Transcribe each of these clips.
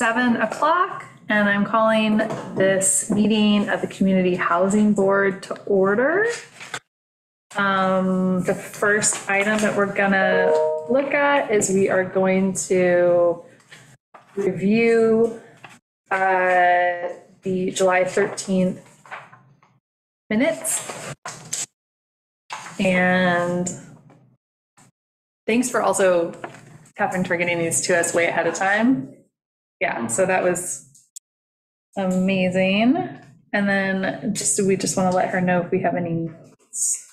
7 o'clock, and I'm calling this meeting of the Community Housing Board to order. The first item that we're gonna look at is we are going to review the July 13th minutes. And thanks for also, Catherine, for getting these to us way ahead of time. Yeah, so that was amazing. And then we just want to let her know if we have any notes.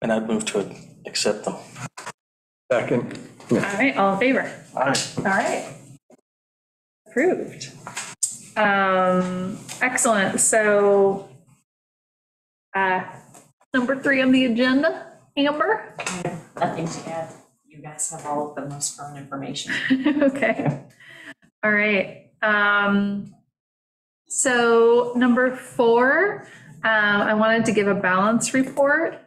And I'd move to accept them. Second. All right, all in favor? Aye. All right. Approved. Excellent. So number 3 on the agenda, Amber. Nothing to add. You guys have all of the most current information. Okay. All right. So number 4, I wanted to give a balance report.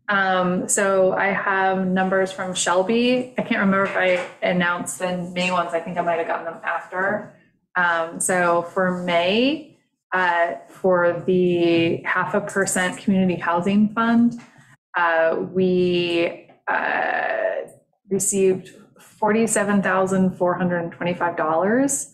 So I have numbers from Shelby. I can't remember if I announced the May ones. I think I might have gotten them after. So for May, for the 0.5% community housing fund, we received $47,425.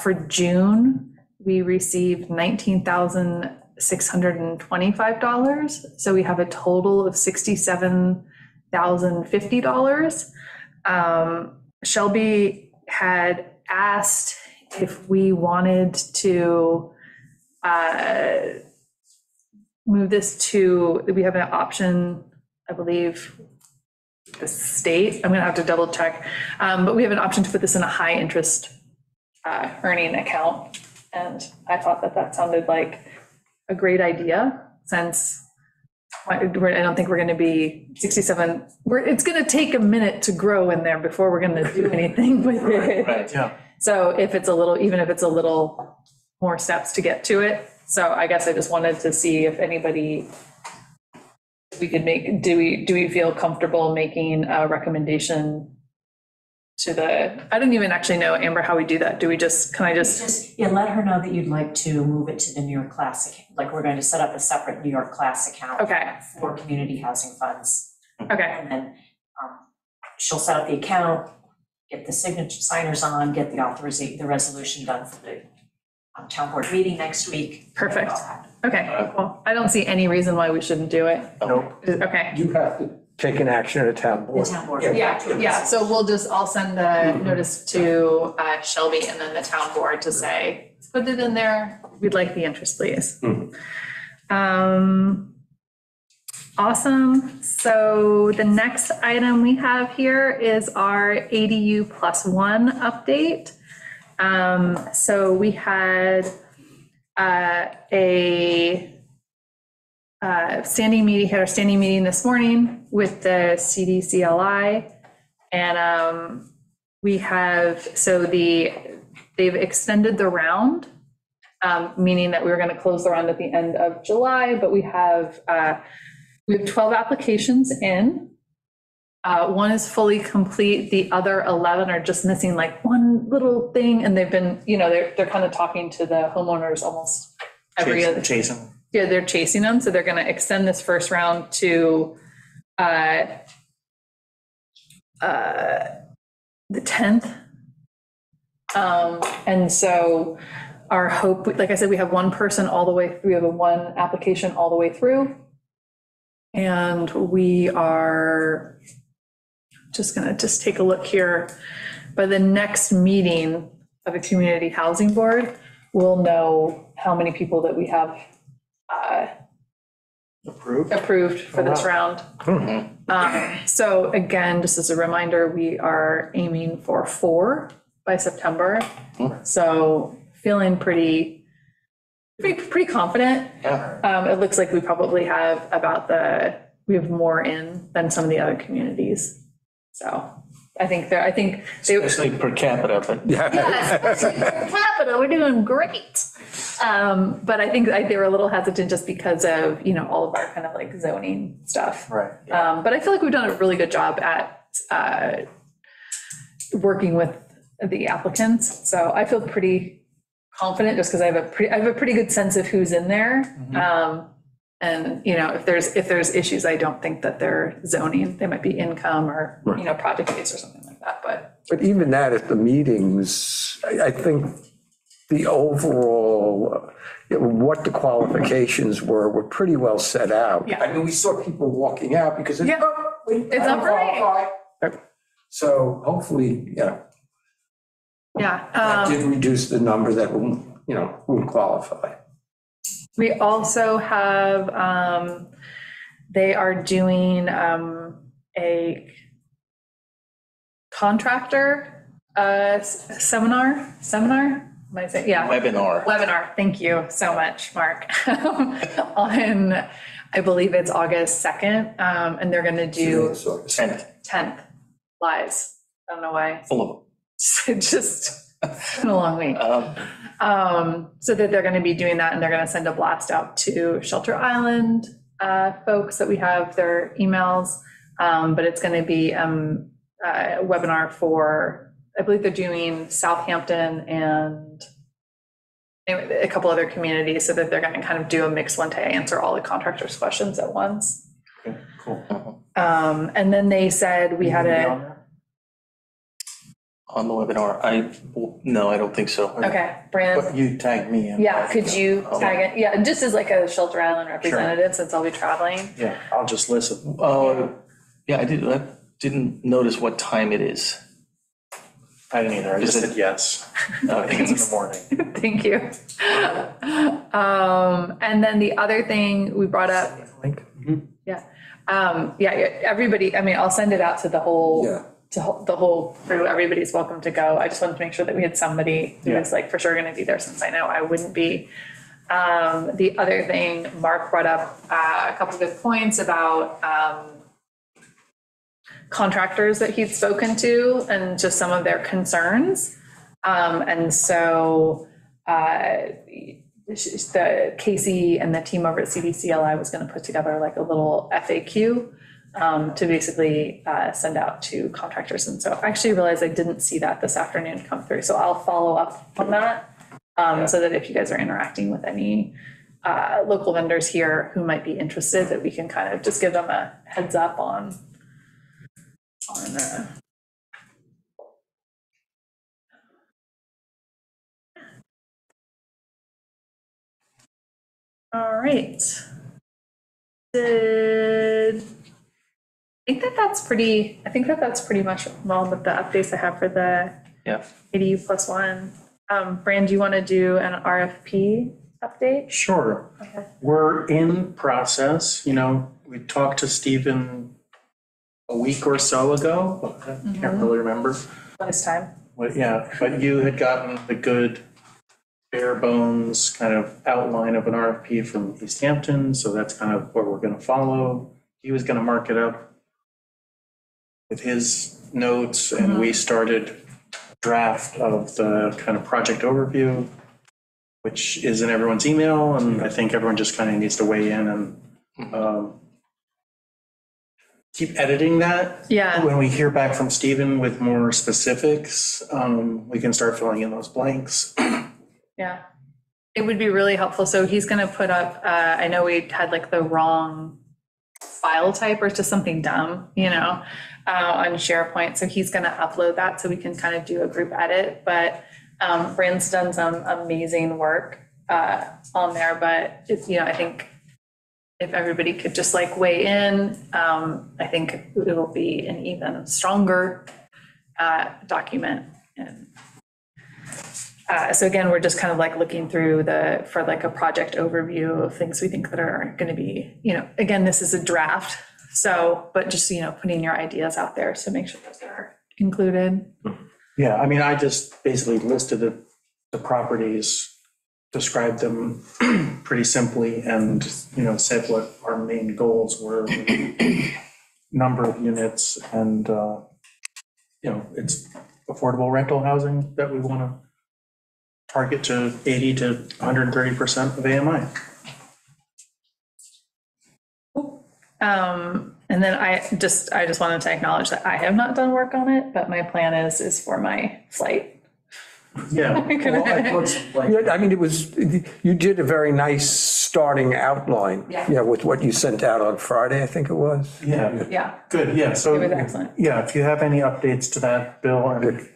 For June, we received $19,625. So we have a total of $67,050. Shelby had asked if we wanted to move this to, we have an option, I believe, the state. I'm going to have to double check, but we have an option to put this in a high interest earning account. And I thought that sounded like a great idea, since I don't think we're going to be 67. It's going to take a minute to grow in there before we're going to do anything with it. Right, yeah. So if it's a little, even if it's a little more steps to get to it. So I guess I just wanted to see if anybody, we could make, do we feel comfortable making a recommendation to the, I don't even actually know, Amber, how we do that. Do we just, can I just? Yeah, let her know that you'd like to move it to the New York Class account. Like, we're going to set up a separate New York Class account. Okay. For community housing funds. Okay. And then she'll set up the account, get the signature signers on, get the authorization, the resolution done for the town board meeting next week. Perfect. Okay, cool. I don't see any reason why we shouldn't do it. Nope. Okay. You have to take an action at a town The board. town board. Yeah, so I'll send the notice to Shelby and then the town board to say, put it in there. We'd like the interest, please. Awesome. So the next item we have here is our ADU +1 update. So we had a standing meeting, had our standing meeting this morning with the CDCLI, and we have, so they've extended the round, meaning that we were going to close the round at the end of July, but we have 12 applications in. One is fully complete. The other 11 are just missing like one little thing, and they've been, they're kind of talking to the homeowners almost every other. Chasing. Yeah, they're chasing them. So they're going to extend this first round to the 10th. And so our hope, like I said, we have one person all the way through. We have one application all the way through. And we are just going to take a look here. By the next meeting of the Community Housing Board, we'll know how many people that we have approved for this round. So again, just as a reminder, we are aiming for 4 by September. So feeling pretty confident. Yeah. It looks like we probably have we have more in than some of the other communities. So I think they, Especially per capita, but yeah, especially per capita, we're doing great. But I think they were a little hesitant just because of, all of our kind of like zoning stuff. right. But I feel like we've done a really good job at working with the applicants. So I feel pretty confident just because I have a pretty good sense of who's in there. And, if there's issues, I don't think that they're zoning, they might be income or, project based or something like that, But even that at the meetings, I think the overall, what the qualifications were pretty well set out. Yeah. I mean, we saw people walking out because Yeah. It's not right. So hopefully, that yeah. did reduce the number that won't qualify. We also have, they are doing a contractor seminar? Am I saying? Yeah. Webinar. Thank you so much, Mark. On, I believe it's August 2nd, and they're going to do 10th lives. I don't know why. Full of It's just been a long week. So that they're going to be doing that, and they're going to send a blast out to Shelter Island folks that we have their emails. But it's going to be a webinar for, I believe they're doing Southampton and a couple other communities, so that they're going to kind of do a mixed one to answer all the contractors' questions at once. Okay, cool. And then they said we had on the webinar. No, I don't think so. okay, Brandon. But you tagged me in. Yeah, could you tag it? Yeah, just as like a Shelter Island representative, since I'll be traveling. Yeah, I'll just listen. Yeah, I didn't notice what time it is. I didn't either. I just said yes. I think it's in the morning. Thank you. And then the other thing we brought up, everybody, I mean, I'll send it out to the whole, the whole crew. Everybody's welcome to go. I just wanted to make sure that we had somebody who was like for sure going to be there, since I know I wouldn't be. The other thing, Mark brought up a couple of good points about contractors that he'd spoken to and just some of their concerns. And so the Casey and the team over at CDCLI was going to put together like a little FAQ to basically send out to contractors. And so I actually realized I didn't see that this afternoon come through. So I'll follow up on that so that if you guys are interacting with any local vendors here who might be interested, that we can kind of just give them a heads up on all right. I think that's pretty much all of the updates I have for the ADU +1. Brand, do you want to do an RFP update? Sure. Okay. We're in process. We talked to Stephen a week or so ago. I can't really remember. This time. But you had gotten the good bare bones kind of outline of an RFP from East Hampton, so that's kind of what we're going to follow. He was going to mark it up with his notes, and we started a draft of the kind of project overview, which is in everyone's email, and I think everyone just kind of needs to weigh in and keep editing that. Yeah. When we hear back from Stephen with more specifics, we can start filling in those blanks. Yeah, it would be really helpful. So he's going to put up, I know we had like the wrong file type or just something dumb, on SharePoint. So he's going to upload that so we can kind of do a group edit. But Brand's done some amazing work on there. But it's, I think if everybody could just like weigh in, I think it will be an even stronger document. And so again, we're just kind of like looking through for like a project overview of things we think that are going to be, again, this is a draft. So, but just, putting your ideas out there. So make sure those are included. Yeah, I mean, I just basically listed the properties, described them pretty simply, and, said what our main goals were, number of units, and it's affordable rental housing that we want to target to 80 to 130% of AMI. And then I just wanted to acknowledge that I have not done work on it, but my plan is for my flight. Yeah. Well, I mean, you did a very nice starting outline. Yeah. With what you sent out on Friday, I think it was. Yeah. Yeah, Good, yeah, so. it was excellent. Yeah, if you have any updates to that, Bill, and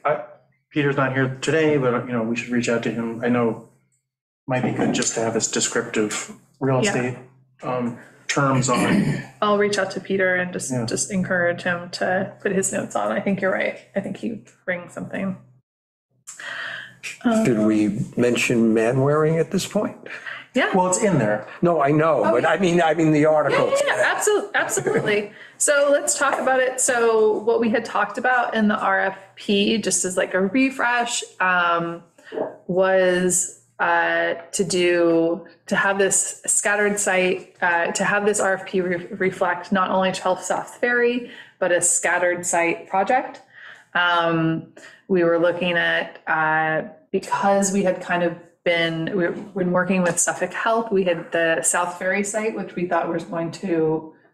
Peter's not here today, but, we should reach out to him. I know it might be good just to have his descriptive real estate terms on. I'll reach out to Peter and Yeah. just encourage him to put his notes on. I think you're right. I think he brings something. Did we mention man wearing at this point? Yeah. Well, it's in there. No, I know, but I mean the article. Yeah, absolutely. So let's talk about it. So what we had talked about in the RFP, just as like a refresh, was to have this scattered site, to have this RFP reflect not only 12 South Ferry, but a scattered site project. We were looking at, because we had kind of been working with Suffolk Health, we had the South Ferry site, which we thought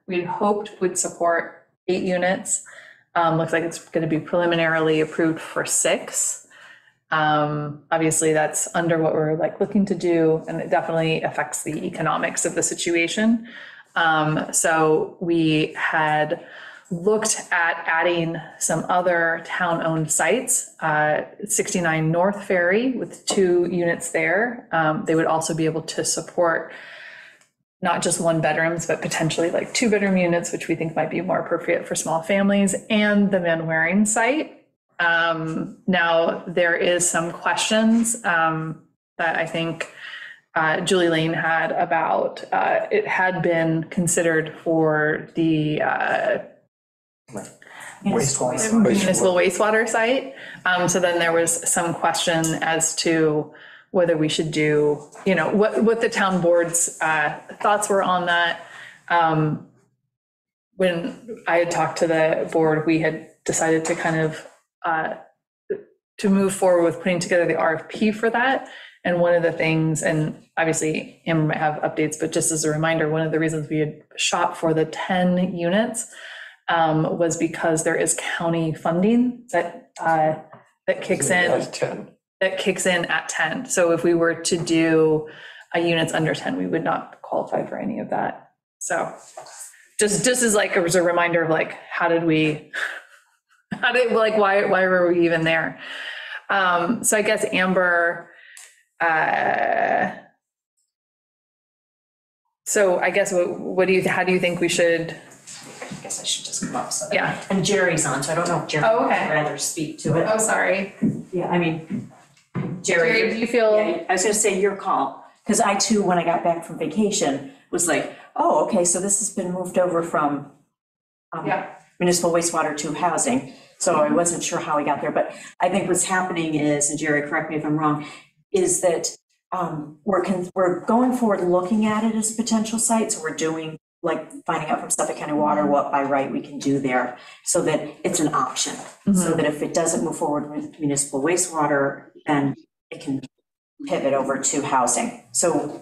we had hoped would support 8 units. Looks like it's going to be preliminarily approved for 6. Obviously that's under what we're looking to do, and it definitely affects the economics of the situation. So we had looked at adding some other town-owned sites, 69 North Ferry with 2 units there. They would also be able to support not just 1-bedrooms, but potentially 2-bedroom units, which we think might be more appropriate for small families, and the Van Waring site. Now, there is some questions that I think Julie Lane had about, it had been considered for the municipal wastewater site. So then there was some question as to whether we should do, what the town board's thoughts were on that. When I had talked to the board, we had decided to kind of to move forward with putting together the RFP for that. And one of the things, and obviously Amber might have updates, but just as a reminder, one of the reasons we had shot for the 10 units was because there is county funding that kicks in. At 10. That kicks in at 10. So if we were to do units under 10, we would not qualify for any of that. So just as as a reminder of why were we even there? So I guess Amber, so I guess how do you think we should? I guess I should just come up. So Yeah. And Jerry's on, so I don't know if Jerry Oh, would okay. rather speak to it. Oh, sorry. Yeah, I mean, Jerry, do you feel? Yeah, I was gonna say your call, because I too, when I got back from vacation, was like, oh, okay, so this has been moved over from municipal wastewater to housing. So I wasn't sure how we got there, but I think what's happening is, and Jerry, correct me if I'm wrong, is that we're going forward looking at it as a potential site. So we're doing finding out from Suffolk County Water what by right we can do there, so that it's an option. So that if it doesn't move forward with municipal wastewater, then it can pivot over to housing. So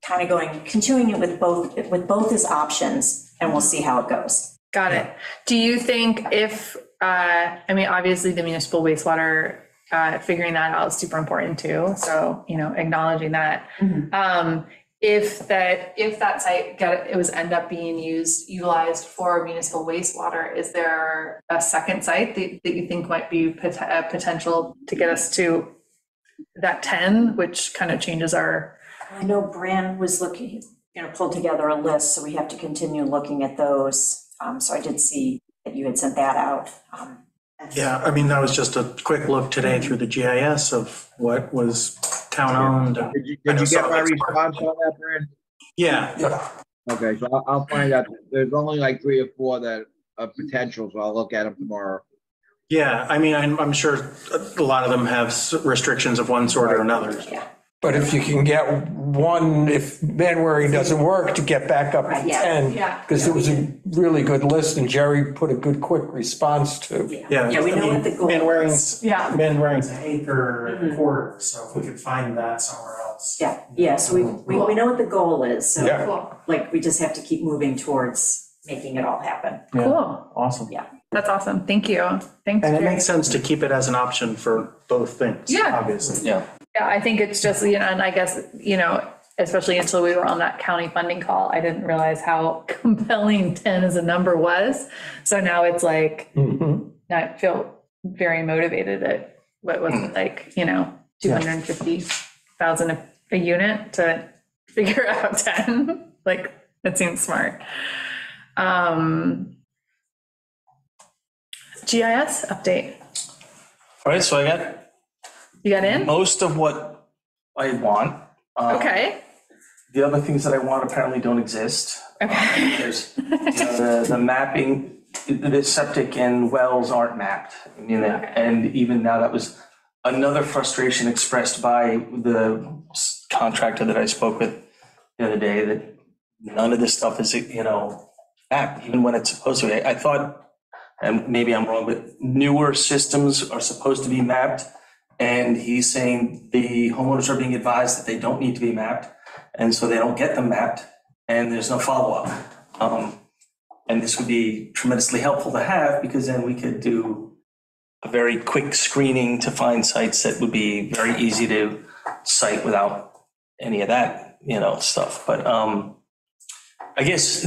kind of continuing it with both as options, and we'll see how it goes. Got it. Do you think if, obviously the municipal wastewater, figuring that out is super important too. So, acknowledging that. If that site end up being utilized for municipal wastewater, is there a second site that you think might be a potential to get us to that 10, which kind of changes our? I know Bran was looking, pulled together a list, so we have to continue looking at those. So I did see that you had sent that out. Yeah, that was just a quick look today through the GIS of what was town-owned. Did you get my response on that, Brad? Yeah. Okay, so I'll find out. There's only 3 or 4 that are potential, so I'll look at them tomorrow. Yeah, I'm sure a lot of them have restrictions of one sort or another. Yeah. But if you can get one, if Manwaring doesn't work, to get back up to Right, yeah. 10. Yeah. Because it was a really good list and Jerry put a good quick response to. Yeah. Yeah, we know what the goal Manwaring's, Yeah. Manwaring's an acre and a quarter, so if we could find that somewhere else. Yeah, so we know what the goal is, so Yeah. Cool. like, we just have to keep moving towards making it all happen. Yeah. Cool. Awesome. Yeah. That's awesome. Thank you. Thanks, And it Jerry. makes sense to keep it as an option for both things, Yeah. obviously. Yeah. Yeah, I think it's just, and I guess, especially until we were on that county funding call, I didn't realize how compelling 10 as a number was. So now it's like, I feel very motivated at what was it, like, 250,000 a unit to figure out 10. Like, that seems smart. GIS update. All right, so I got You got in? most of what I want. Okay. The other things that I want apparently don't exist. Okay. There's, the mapping, the septic and wells aren't mapped. And even now, that was another frustration expressed by the contractor that I spoke with the other day, that none of this stuff is, mapped, even when it's supposed to be. I thought, and maybe I'm wrong, but newer systems are supposed to be mapped. And he's saying the homeowners are being advised that they don't need to be mapped. And so they don't get them mapped and there's no follow-up. And this would be tremendously helpful to have, because then we could do a very quick screening to find sites that would be very easy to cite without any of that, stuff. But I guess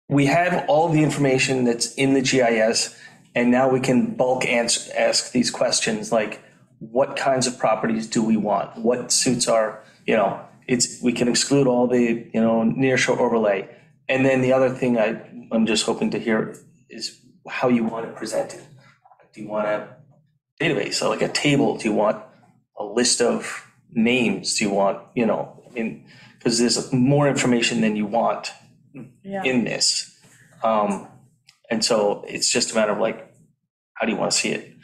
we have all the information that's in the GIS, and now we can bulk ask these questions like, what kinds of properties do we want? What suits our, we can exclude all the, nearshore overlay. And then the other thing I'm just hoping to hear is how you want it presented. Do you want a database, so like a table? Do you want a list of names? Do you want, because there's more information than you want in this. And so it's just a matter of like, how do you want to see it?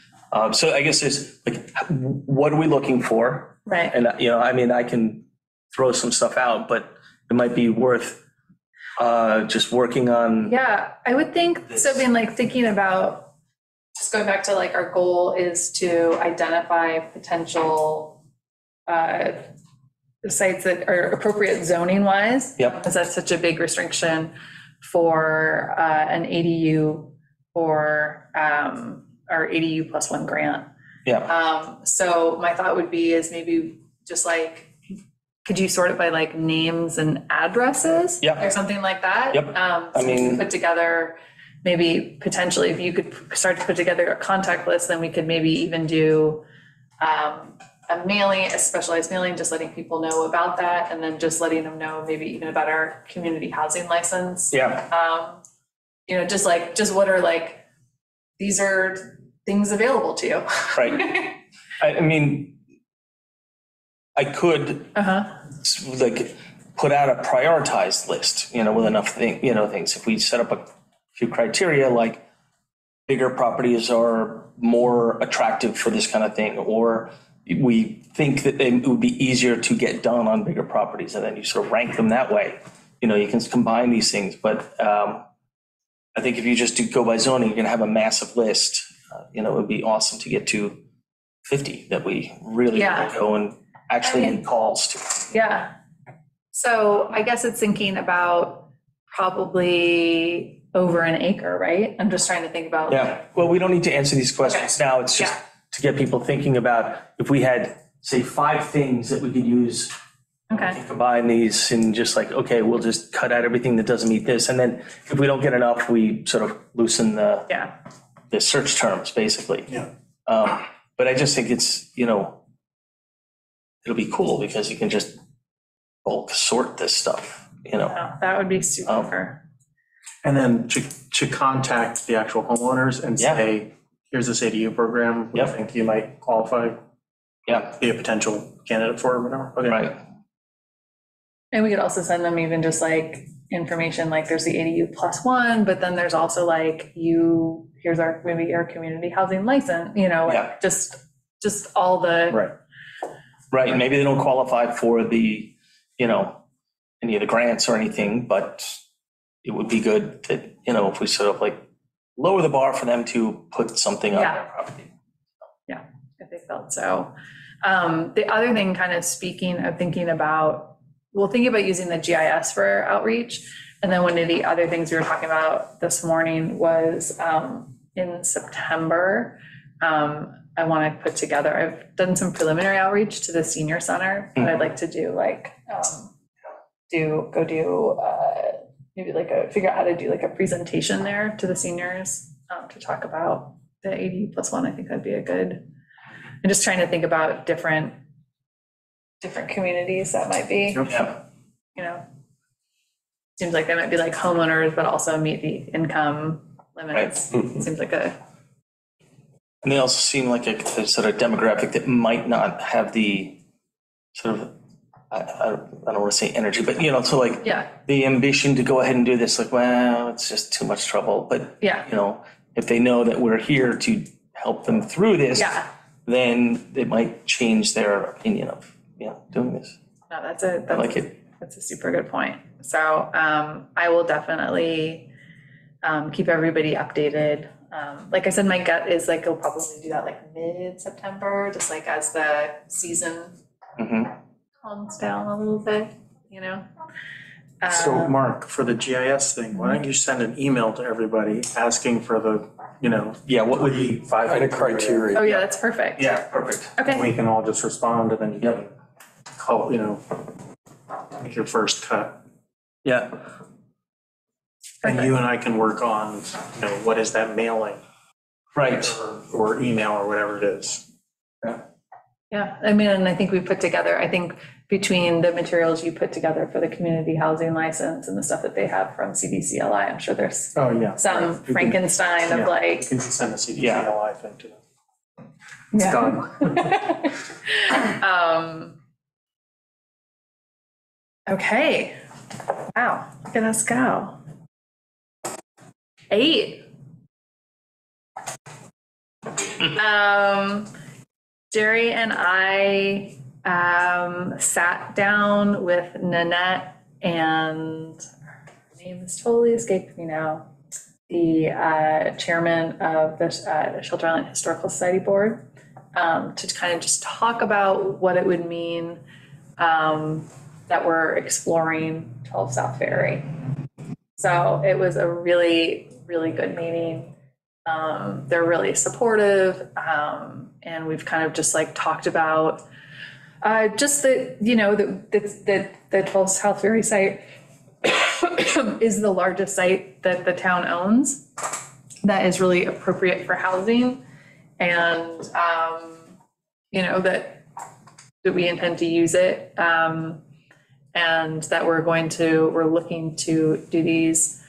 So I guess there's like, what are we looking for? Right. And, I can throw some stuff out, but it might be worth just working on. Yeah, I would think, so being like thinking about, just going back to like our goal is to identify potential sites that are appropriate zoning wise. Yep. Because that's such a big restriction for an ADU or our ADU plus one grant. Yeah. So my thought would be is maybe just like, could you sort it by like names and addresses? Yeah. Or something like that? Yep. So we can put together, maybe potentially, if you could start to put together a contact list, then we could maybe even do a mailing, a specialized mailing, just letting people know about that, and then just letting them know maybe even about our community housing license. Yeah. Just what are like, these are things available to you. Right. I could like put out a prioritized list, with enough things. If we set up a few criteria, like bigger properties are more attractive for this kind of thing, or we think that it would be easier to get done on bigger properties, and then you sort of rank them that way. You can combine these things, but I think if you just go by zoning, you're going to have a massive list. It would be awesome to get to 50 that we really want to go and actually make calls to. Yeah. So I guess it's thinking about probably over an acre, right? I'm just trying to think about. Yeah. Well, we don't need to answer these questions now. It's just to get people thinking about if we had, say, 5 things that we could use. Okay. Combine these and just like, okay, we'll just cut out everything that doesn't meet this. And then if we don't get enough, we sort of loosen the search terms, basically. Yeah. But I just think it's, it'll be cool because you can just bulk sort this stuff, That would be super. And then to contact the actual homeowners and say, here's this ADU program, we think you might qualify, be a potential candidate for or whatever. Okay. Right. And we could also send them even just like information, like there's the ADU plus one, but then there's also like here's maybe our community housing license, just all the Right, maybe they don't qualify for the, any of the grants or anything, but it would be good that, if we sort of like lower the bar for them to put something on their property. Yeah, if they felt so. The other thing, kind of thinking about using the GIS for outreach. And then one of the other things we were talking about this morning was in September, I want to put together, I've done some preliminary outreach to the senior center, but I'd like to do maybe figure out how to do like a presentation there to the seniors to talk about the 80+1. I think that'd be a good, I'm just trying to think about different communities that might be, Yeah. Seems like they might be like homeowners, but also meet the income limits. Right. Seems like And they also seem like a sort of demographic that might not have the sort of, I don't want to say energy, but the ambition to go ahead and do this, like, well, it's just too much trouble. But, if they know that we're here to help them through this, then they might change their opinion of, doing this. No, I like it. That's a super good point. So I will definitely keep everybody updated. Like I said, my gut is like, we'll probably do that like mid-September, just like as the season calms down a little bit, So Mark, for the GIS thing, why don't you send an email to everybody asking for the, What would be 5 Kind of criteria. Oh, yeah, that's perfect. Yeah, perfect. Okay. We can all just respond and then you can call, make your first cut. Yeah. And you and I can work on, what is that mailing? Right. Or email or whatever it is. Yeah, I mean, and I think we put together, between the materials you put together for the community housing license and the stuff that they have from CDCLI, I'm sure there's some Frankenstein of like. You can send the CDCLI thing to them. It's done. Okay. Wow, look at us go. 8. Jerry and I sat down with Nanette, and her name is totally escaped me now, the chairman of the Shelter Island Historical Society Board, to kind of just talk about what it would mean that we're exploring 12 South Ferry. So it was a really, really good meeting. They're really supportive, and we've kind of just like talked about just that, the 12 South Ferry site is the largest site that the town owns that is really appropriate for housing, and that we intend to use it, and that we're looking to do these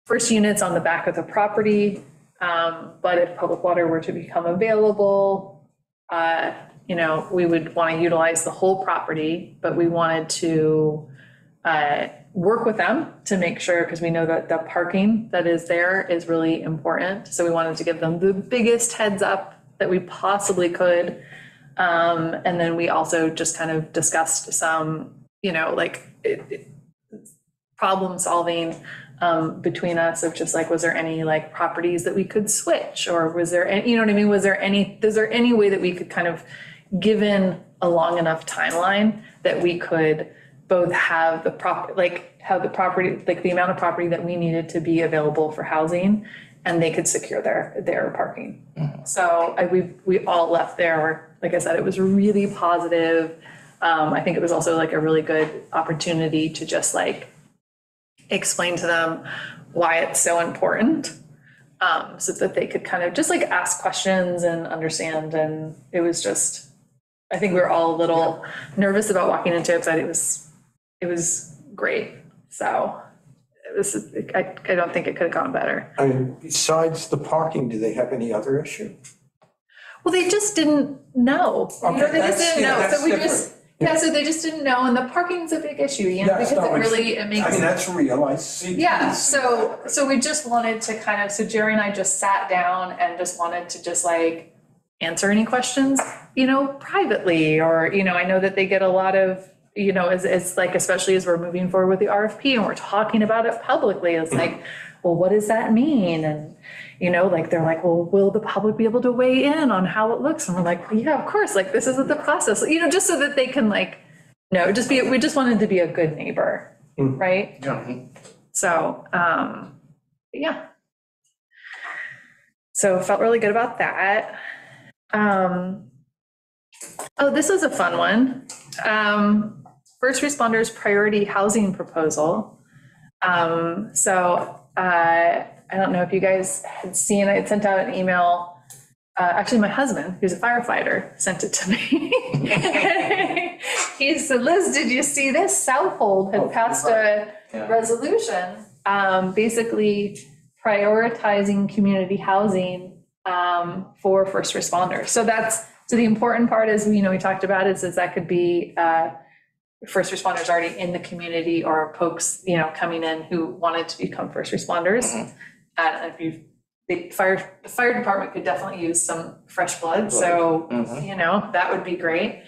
first units on the back of the property. But if public water were to become available, we would want to utilize the whole property, but we wanted to work with them to make sure, because we know that the parking that is there is really important. So we wanted to give them the biggest heads up that we possibly could. And then we also just kind of discussed some, problem solving between us of just like, was there any like properties that we could switch, or was there any, is there any way that we could kind of, given a long enough timeline, that we could both have the property, like the amount of property that we needed to be available for housing, and they could secure their parking. So we all left there, like I said, it was really positive. I think it was also like a really good opportunity to just like explain to them why it's so important, so that they could kind of just like ask questions and understand. And it was just, I think we were all a little nervous about walking into it, but it was great. So it was, I don't think it could have gone better. I mean, besides the parking, do they have any other issue? Well, they just didn't know. Okay, They just didn't know. that's So we different. just, so they just didn't know. And the parking's a big issue, because it makes. I mean, that's real, I see. Yeah, so we just wanted to kind of, so Jerry and I just sat down and just wanted to just like answer any questions, privately, or, I know that they get a lot of, it's like, especially as we're moving forward with the RFP and we're talking about it publicly, it's like, well, what does that mean? And, like, they're like, well, will the public be able to weigh in on how it looks? And we're like, well, yeah, of course, like, this isn't the process, just so that they can, like, no, we just wanted to be a good neighbor, right? Yeah. So, yeah. So felt really good about that. Oh, this was a fun one. First responders priority housing proposal. I don't know if you guys had seen, I had sent out an email. Actually, my husband, who's a firefighter, sent it to me. He said, Liz, did you see this? Southold had passed a resolution, basically prioritizing community housing for first responders. So the important part is, we talked about is that could be first responders already in the community, or folks, coming in who wanted to become first responders. The fire department could definitely use some fresh blood. So, that would be great.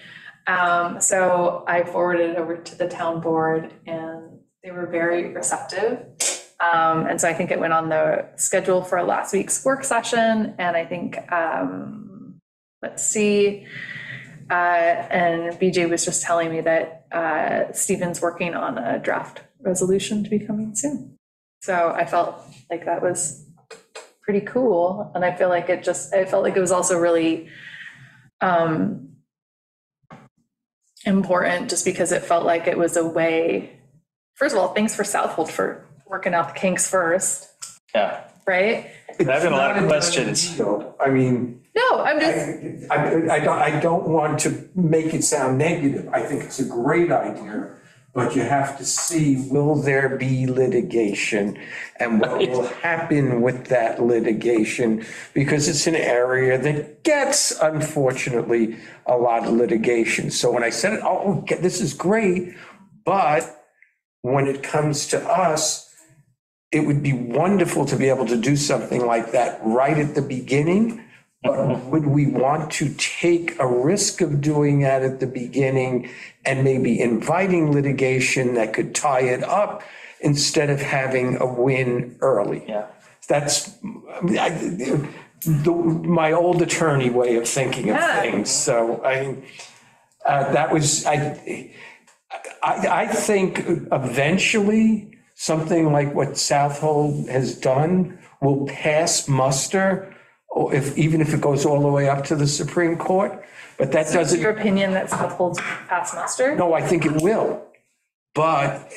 So I forwarded it over to the town board and they were very receptive. And so I think it went on the schedule for last week's work session. And I think, let's see, and BJ was just telling me that Stephen's working on a draft resolution to be coming soon. So I felt like that was pretty cool. And I feel like I felt like it was also really important, just because it felt like it was a way, first of all, thanks for Southold for working out the kinks first. Yeah. Right? I've had a lot of questions. I mean, no, I'm just. I don't want to make it sound negative. I think it's a great idea, but you have to see, will there be litigation and what will happen with that litigation? Because it's an area that gets, unfortunately, a lot of litigation. So when I said, oh, this is great, but when it comes to us, it would be wonderful to be able to do something like that right at the beginning. But would we want to take a risk of doing that at the beginning and maybe inviting litigation that could tie it up instead of having a win early? Yeah. That's my old attorney way of thinking of things. So I think eventually something like what Southold has done will pass muster, or even if it goes all the way up to the Supreme Court. But that doesn't. Your opinion that Southold's pass muster? No, I think it will. But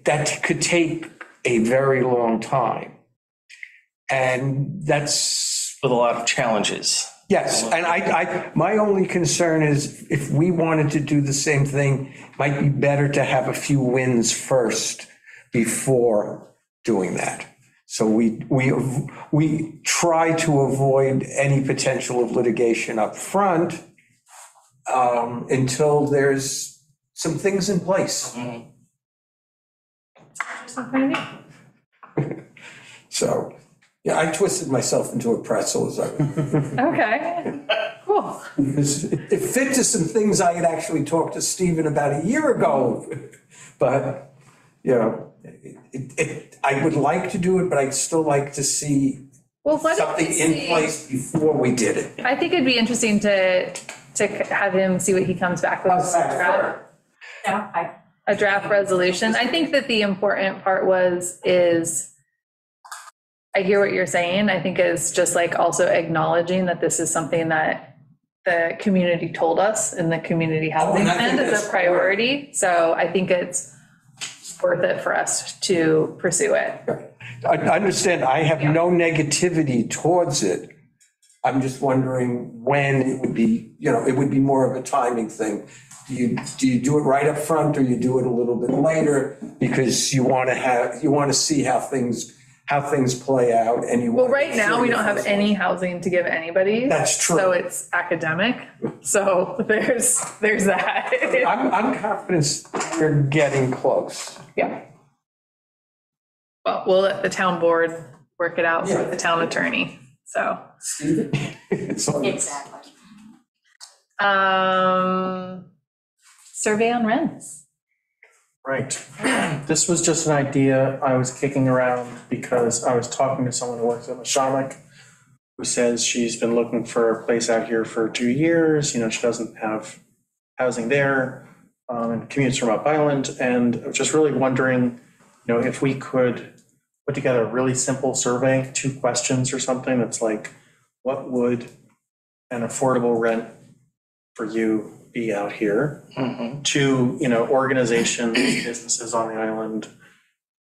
that could take a very long time. And that's. With a lot of challenges. Yes, and my only concern is if we wanted to do the same thing, it might be better to have a few wins first before doing that. So we try to avoid any potential of litigation up front until there's some things in place. So, yeah, I twisted myself into a pretzel as I. Okay, cool. Because it fit to some things I had actually talked to Stephen about a year ago. But, I would like to do it, but I'd still like to see something in place before we did it. I think it'd be interesting to have him see what he comes back with. A draft resolution. I think that the important part is I hear what you're saying. I think it's just like also acknowledging that this is something that the community told us in the community housing plan is a priority. So I think it's worth it for us to pursue it. I understand. I have no negativity towards it. I'm just wondering when it would be, it would be more of a timing thing. Do you do it right up front, or you do it a little bit later because you want to see how things play out, and well, right now we don't have any housing to give anybody. That's true. So it's academic. So there's that. I'm confident we're getting close. Yeah. Well, we'll let the town board work it out with the town attorney. So. Exactly. Survey on rents. Right. This was just an idea I was kicking around because I was talking to someone who works at Mashamik, who says she's been looking for a place out here for 2 years. You know, she doesn't have housing there, and commutes from Up Island. And I was just really wondering, you know, if we could put together a really simple survey, 2 questions or something that's like, what would an affordable rent for you be out here? To, you know, organizations, businesses on the island,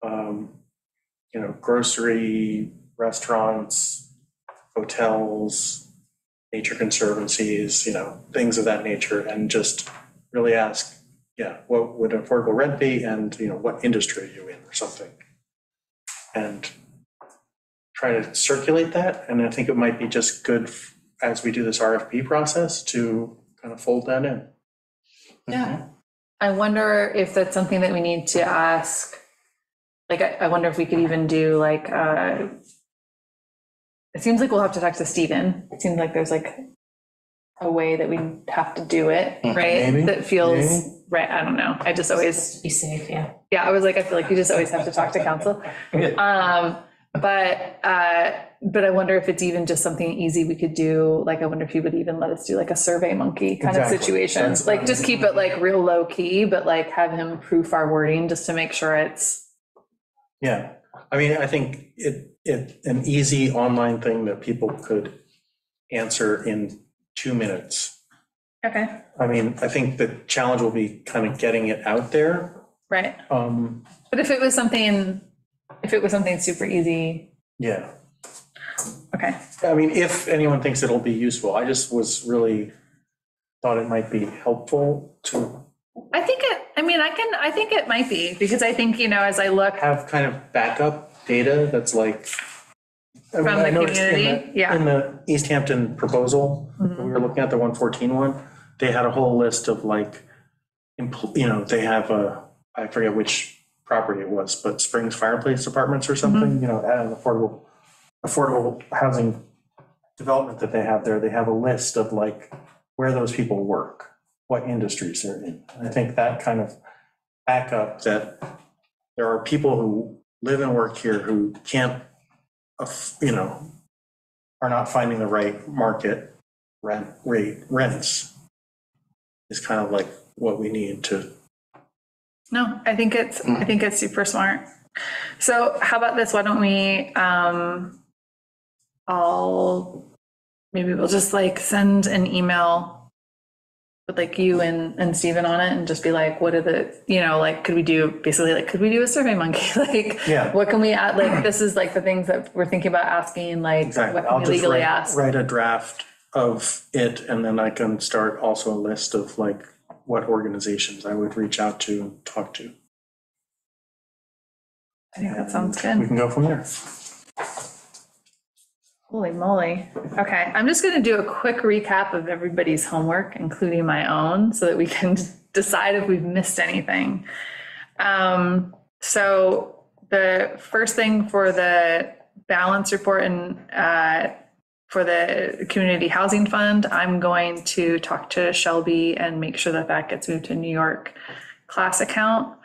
you know, grocery, restaurants, hotels, nature conservancies, you know, things of that nature, and just really ask, yeah, what would affordable rent be, and, you know, what industry are you in or something? And try to circulate that. And I think it might be just good as we do this RFP process to kind of fold that in. Yeah. I wonder if that's something that we need to ask. Like, I wonder if we could even do like, it seems like we'll have to talk to Stephen. It seems like there's like a way that we have to do it, right? Maybe. That feels right. I don't know. I just always Be safe, yeah. Yeah, I was like, I feel like you just always have to talk to council. But I wonder if it's even just something easy we could do. Like, I wonder if he would even let us do like a Survey Monkey kind Exactly. of situation. That's- Like, just keep it like real low key, but like have him proof our wording just to make sure it's. Yeah, I mean, I think it an easy online thing that people could answer in 2 minutes. Okay. I mean, I think the challenge will be kind of getting it out there. Right. But if it was something super easy, yeah, okay. I mean, if anyone thinks it'll be useful, I just was really thought it might be helpful to I think it might be, because I think, you know, as I look have kind of backup data that's like. from the I noticed community, yeah. In the East Hampton proposal, when we were looking at the 114 one, they had a whole list of like, you know, they have I forget which property it was, but Springs Fireplace Apartments or something, you know, at an affordable housing development that they have there. They have a list of like where those people work, what industries they're in. And I think that kind of backup that there are people who live and work here who can't, you know, are not finding the right market rents is kind of like what we need to. No, I think it's super smart. So how about this? Why don't we, maybe we'll just like send an email with like you and Stephen on it and just be like, what are the, you know, like, could we do a Survey Monkey? Like, Yeah. What can we add? Like, this is like the things that we're thinking about asking, like, Exactly. what can we legally ask? Write a draft of it, and then I can start also a list of like what organizations I would reach out to and talk to. I think that sounds We good. can go from there. Holy moly. Okay, I'm just gonna do a quick recap of everybody's homework, including my own, so that we can decide if we've missed anything. So the first thing for the balance report and for the community housing fund, I'm going to talk to Shelby and make sure that that gets moved to New York class account.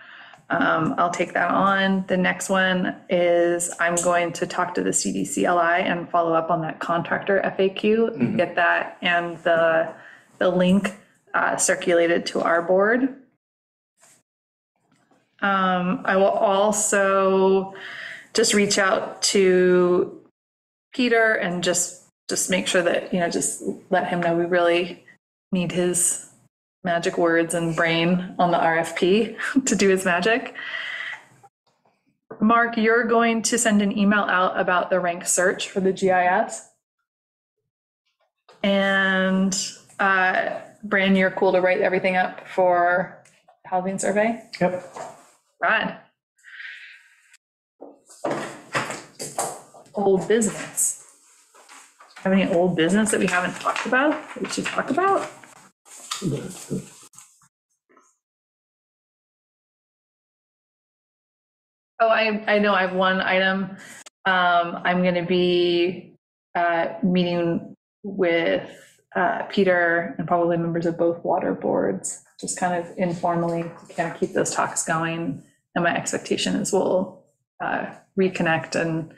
I'll take that on. The next one is I'm going to talk to the CDCLI and follow up on that contractor FAQ, get that and the link circulated to our board. I will also just reach out to Peter and just make sure that, you know, just let him know we really need his magic words and brain on the RFP to do his magic. Mark, you're going to send an email out about the rank search for the GIS. And Bran, you're cool to write everything up for housing survey? Yep. Right. Old business. Have any old business that we haven't talked about that we should talk about? Oh, I know I have one item. I'm going to be meeting with Peter and probably members of both water boards, just kind of informally to kind of keep those talks going. And my expectation is we'll reconnect and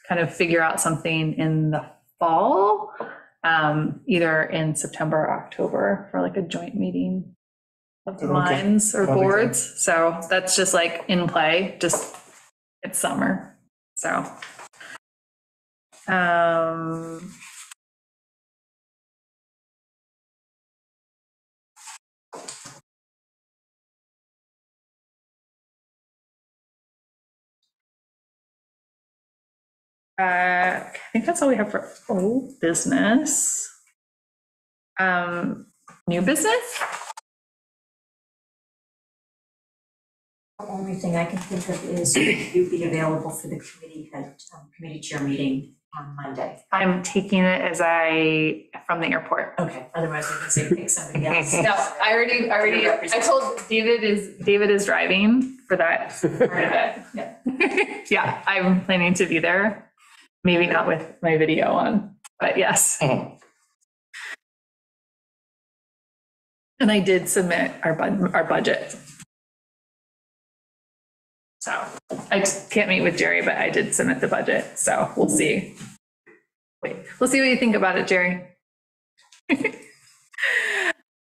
kind of figure out something in the fall, either in September or October for like a joint meeting of the lines or boards. So that's just like in play, just it's summer. So I think that's all we have for old business. New business? The only thing I can think of is you'd be available for the committee chair meeting on Monday. I'm taking it as from the airport. Okay, otherwise we can say pick somebody else. No, I told David is driving for that part of it. Yeah. Yeah, I'm planning to be there. Maybe not with my video on, but yes. And I did submit our budget. So I can't meet with Jerry, but I did submit the budget. So we'll see. We'll see what you think about it, Jerry.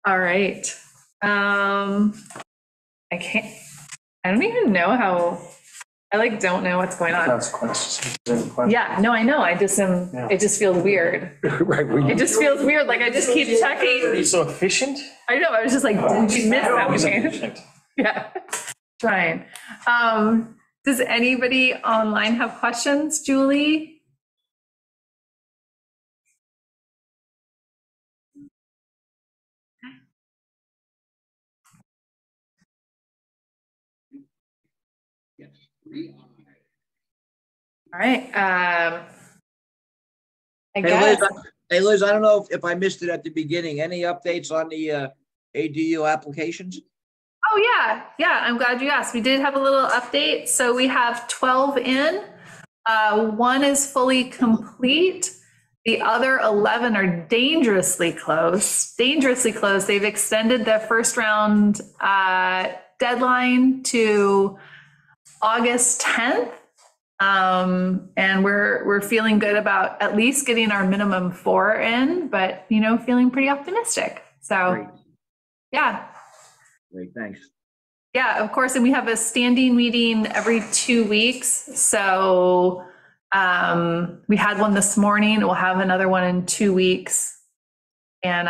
All right. I don't even know how, I don't know what's going on. That's questions. Yeah, no, I know. It just feels weird. Right. It just feels weird. Like I just keep checking. Are you so efficient? I know. I was just like, did you miss something? Efficient. Yeah, trying. Does anybody online have questions, Julie? All right. I guess. Hey Liz, I don't know if I missed it at the beginning. Any updates on the ADU applications? Oh, yeah. I'm glad you asked. We did have a little update. So we have 12 in. One is fully complete. The other 11 are dangerously close. They've extended the first round deadline to August 10th. And we're feeling good about at least getting our minimum 4 in, but feeling pretty optimistic. So Great. Yeah. Great, thanks. Yeah, of course. And we have a standing meeting every 2 weeks. So we had one this morning. We'll have another one in 2 weeks. And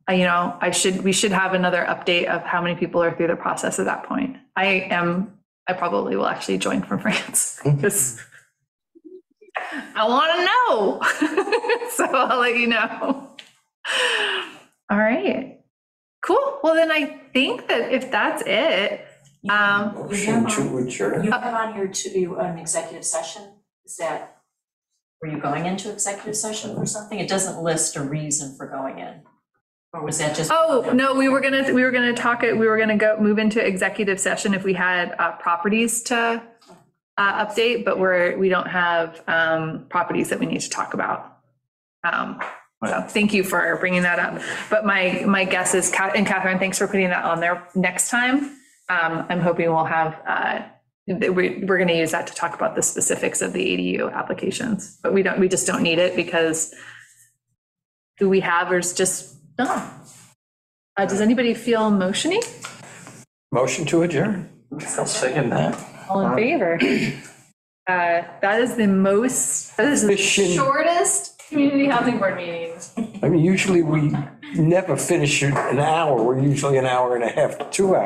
we should have another update of how many people are through the process at that point. I probably will actually join from France because I want to know. So I'll let you know. All right. Cool. Well, then I think that if that's it, Motion to adjourn. You have on here an executive session. Were you going into executive session or something? It doesn't list a reason for going in. Or was that just? Oh, no, we were gonna talk it. We were gonna move into executive session if we had properties to update, but we don't have properties that we need to talk about. So thank you for bringing that up. But my guess is, and Catherine, thanks for putting that on there next time. I'm hoping we'll have, we're going to use that to talk about the specifics of the ADU applications, but we just don't need it because who we have is just done. Does anybody feel motioning? Motion to adjourn. I'll second that. All in favor? That is the shortest community housing board meetings. I mean, usually we never finish an hour. We're usually an hour and a half to 2 hours.